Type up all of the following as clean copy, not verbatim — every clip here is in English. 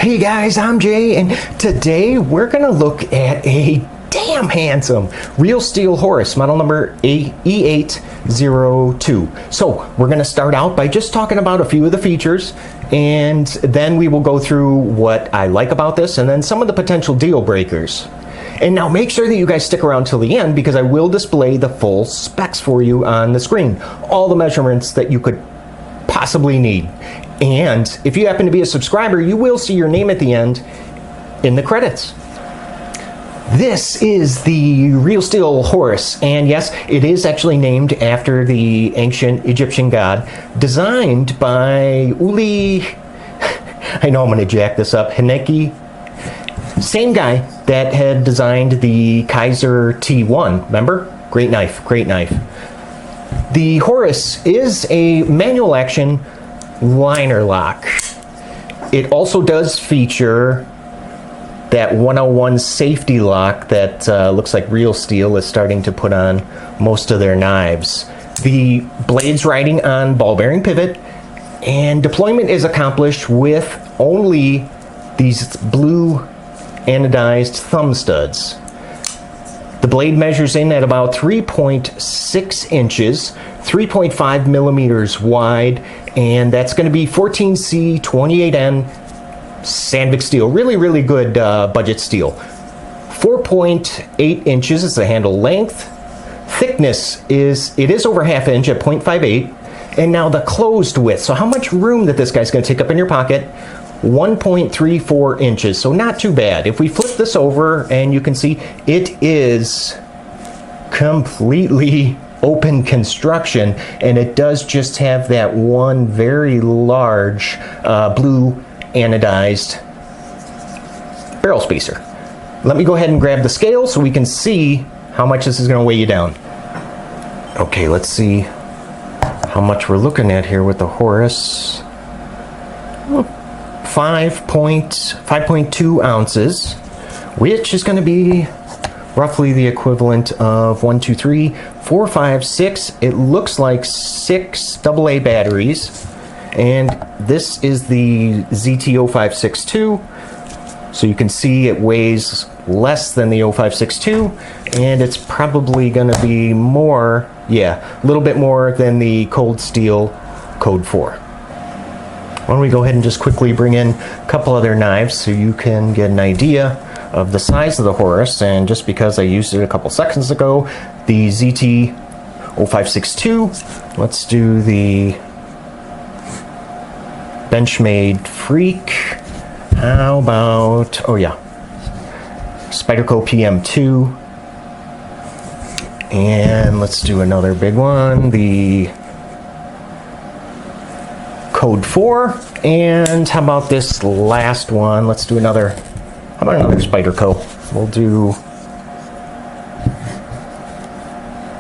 Hey guys, I'm Jay, and today we're going to look at a damn handsome Real Steel Horus, model number E802. So we're going to start out by just talking about a few of the features, and then we will go through what I like about this, and then some of the potential deal breakers. And now make sure that you guys stick around till the end, because I will display the full specs for you on the screen. All the measurements that you could possibly need. And if you happen to be a subscriber, you will see your name at the end in the credits. This is the Real Steel Horus, and yes, it is actually named after the ancient Egyptian god, designed by Uli, I know I'm going to jack this up, Hennicke. Same guy that had designed the Kaiser T1, remember? Great knife, great knife. The Horus is a manual action liner lock. It also does feature that 101 safety lock that looks like Real Steel is starting to put on most of their knives. The blade's riding on ball bearing pivot, and deployment is accomplished with only these blue anodized thumb studs. The blade measures in at about 3.6 inches, 3.5 millimeters wide, and that's going to be 14C 28N Sandvik steel. Really, really good budget steel. 4.8 inches is the handle length. Thickness is over ½ inch at 0.58. And now the closed width. So how much room that this guy's going to take up in your pocket? 1.34 inches. So not too bad. If we flip this over, and you can see it is completely open construction, and it does just have that one very large blue anodized barrel spacer. Let me go ahead and grab the scale so we can see how much this is going to weigh you down. Okay, let's see how much we're looking at here with the Horus. 5.2 ounces, which is going to be roughly the equivalent of 1, 2, 3, 4, 5, 6. It looks like 6 AA batteries, and this is the ZT0562. So you can see it weighs less than the 0562, and it's probably going to be more, yeah, a little bit more than the Cold Steel Code 4. Why don't we go ahead and just quickly bring in a couple other knives so you can get an idea of the size of the Horus. And just because I used it a couple seconds ago, the ZT0562, let's do the Benchmade Freak. How about, oh yeah, Spyderco PM2. And let's do another big one, the Code 4. And how about this last one? Let's do another, how about another Spyderco? We'll do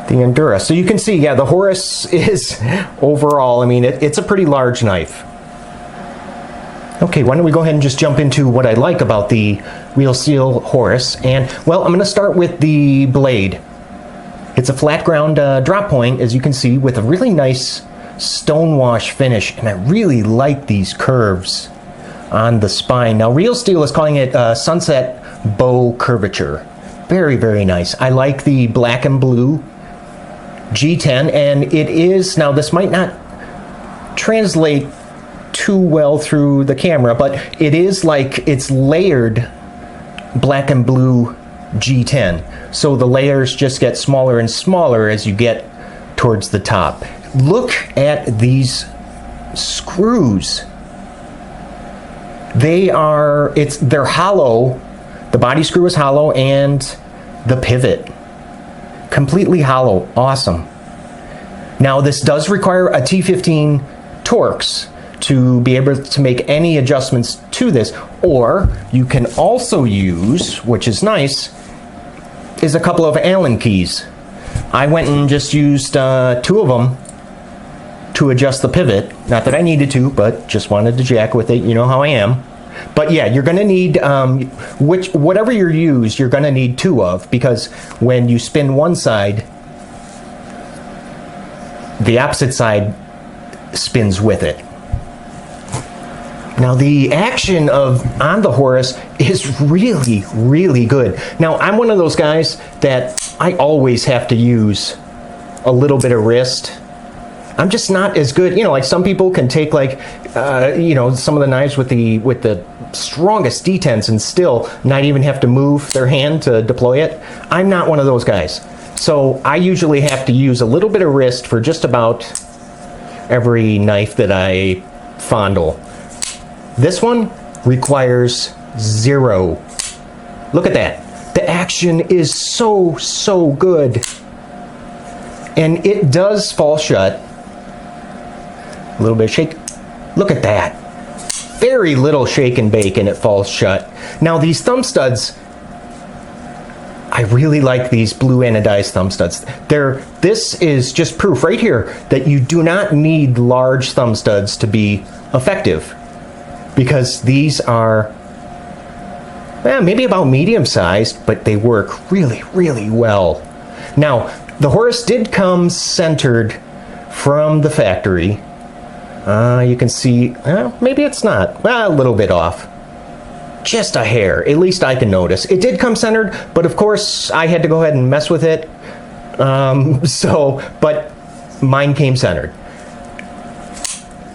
the Endura. So you can see, yeah, the Horus is overall, I mean, it's a pretty large knife. Okay, why don't we go ahead and just jump into what I like about the Real Steel Horus. And, well, I'm going to start with the blade. It's a flat ground drop point, as you can see, with a really nice stonewash finish, and I really like these curves on the spine. Now, Real Steel is calling it sunset bow curvature. Very, very nice. I like the black and blue G10, and it is, now this might not translate too well through the camera, but it is like it's layered black and blue G10. So the layers just get smaller and smaller as you get towards the top. Look at these screws. They're hollow. The body screw is hollow, and the pivot completely hollow. Awesome. Now this does require a T15 Torx to be able to make any adjustments to this, or you can also use, which is nice, is a couple of Allen keys. I went and just used 2 of them to adjust the pivot. Not that I needed to, but just wanted to jack with it. You know how I am. But yeah, you're going to need, whatever you use, you're going to need 2 of, because when you spin one side, the opposite side spins with it. Now the action on the Horus is really, really good. Now I'm one of those guys that I always have to use a little bit of wrist. I'm just not as good, you know, like some people can take like, you know, some of the knives with the strongest detents and still not even have to move their hand to deploy it. I'm not one of those guys. So I usually have to use a little bit of wrist for just about every knife that I fondle. This one requires 0. Look at that. The action is so, so good. And it does fall shut. A little bit of shake. Look at that. Very little shake and bake and it falls shut. Now these thumb studs, I really like these blue anodized thumb studs. This is just proof right here that you do not need large thumb studs to be effective. Because these are, well, maybe about medium sized, but they work really, really well. Now, the Horus did come centered from the factory. You can see, maybe it's not, well, a little bit off. Just a hair, at least I can notice. It did come centered, but of course I had to go ahead and mess with it. But mine came centered.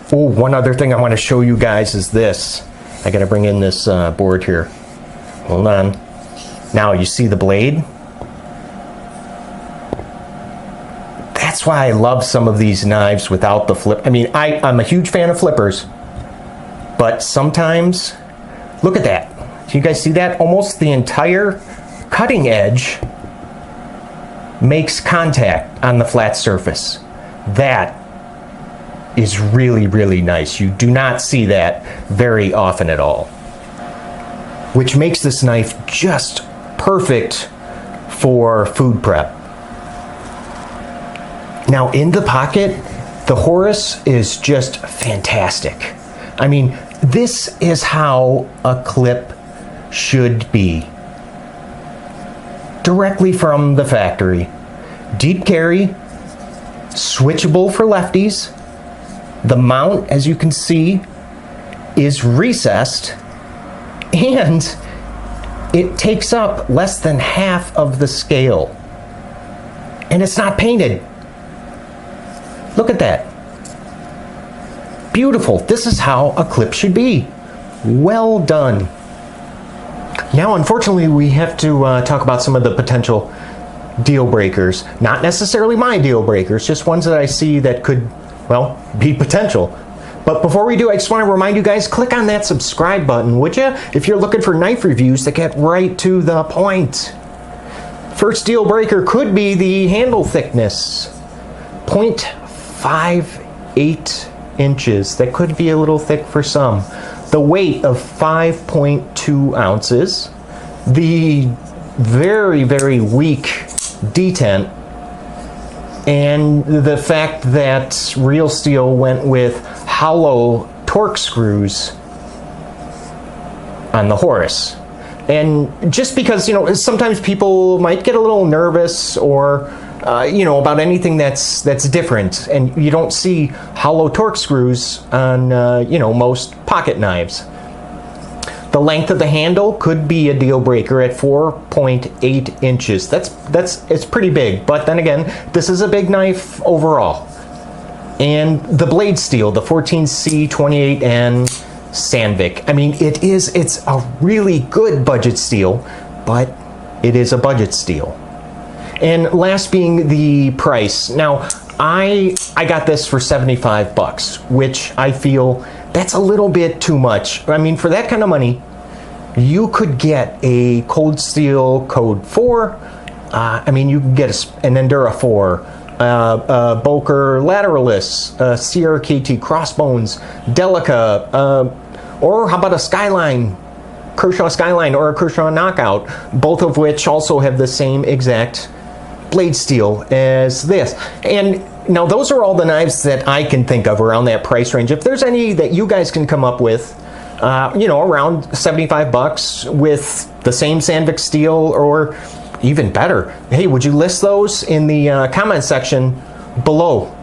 Oh, one other thing I want to show you guys is this. I got to bring in this board here. Hold on. Now you see the blade? That's why I love some of these knives without the flip. I mean, I'm a huge fan of flippers, but sometimes, look at that. Do you guys see that? Almost the entire cutting edge makes contact on the flat surface. That is really, really nice. You do not see that very often at all. Which makes this knife just perfect for food prep. Now in the pocket, the Horus is just fantastic. I mean, this is how a clip should be. Directly from the factory. Deep carry, switchable for lefties. The mount, as you can see, is recessed, and it takes up less than half of the scale. And it's not painted. Look at that. Beautiful. This is how a clip should be. Well done. Now, unfortunately, we have to talk about some of the potential deal breakers. Not necessarily my deal breakers, just ones that I see that could, well, be potential. But before we do, I just want to remind you guys, click on that subscribe button, would you? If you're looking for knife reviews that get right to the point. First deal breaker could be the handle thickness. 0.58 inches. That could be a little thick for some. The weight of 5.2 ounces. The very, very weak detent. And the fact that Real Steel went with hollow torque screws on the Horus. And just because, you know, sometimes people might get a little nervous or, you know, about anything that's different, and you don't see hollow torque screws on, you know, most pocket knives. The length of the handle could be a deal breaker at 4.8 inches. It's pretty big, but then again, this is a big knife overall. And the blade steel, the 14C28N Sandvik. I mean, it's a really good budget steel, but it is a budget steel. And last being the price. Now, I got this for 75 bucks, which I feel that's a little bit too much. I mean, for that kind of money, you could get a Cold Steel Code 4. I mean, you can get an Endura 4, Boker Lateralis, CRKT Crossbones, Delica, or how about a Skyline, Kershaw Skyline or a Kershaw Knockout, both of which also have the same exact blade steel as this. And now those are all the knives that I can think of around that price range. If there's any that you guys can come up with, you know, around 75 bucks with the same Sandvik steel or even better, hey, would you list those in the comment section below?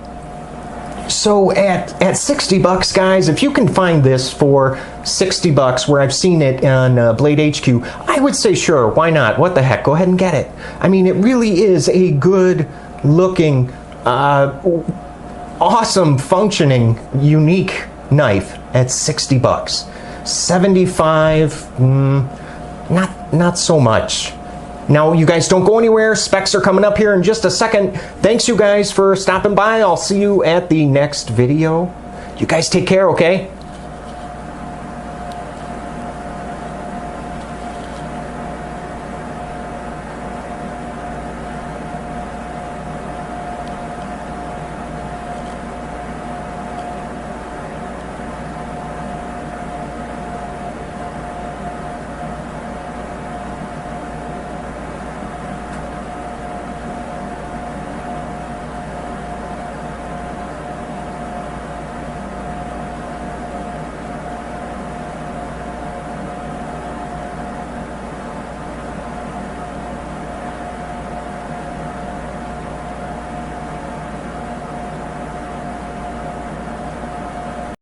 So at 60 bucks, guys, if you can find this for 60 bucks, where I've seen it on Blade HQ, I would say sure, why not? What the heck? Go ahead and get it. I mean, it really is a good looking, awesome functioning, unique knife at 60 bucks. 75, not so much. Now, you guys don't go anywhere. Specs are coming up here in just a second. Thanks, you guys, for stopping by. I'll see you at the next video. You guys take care, okay?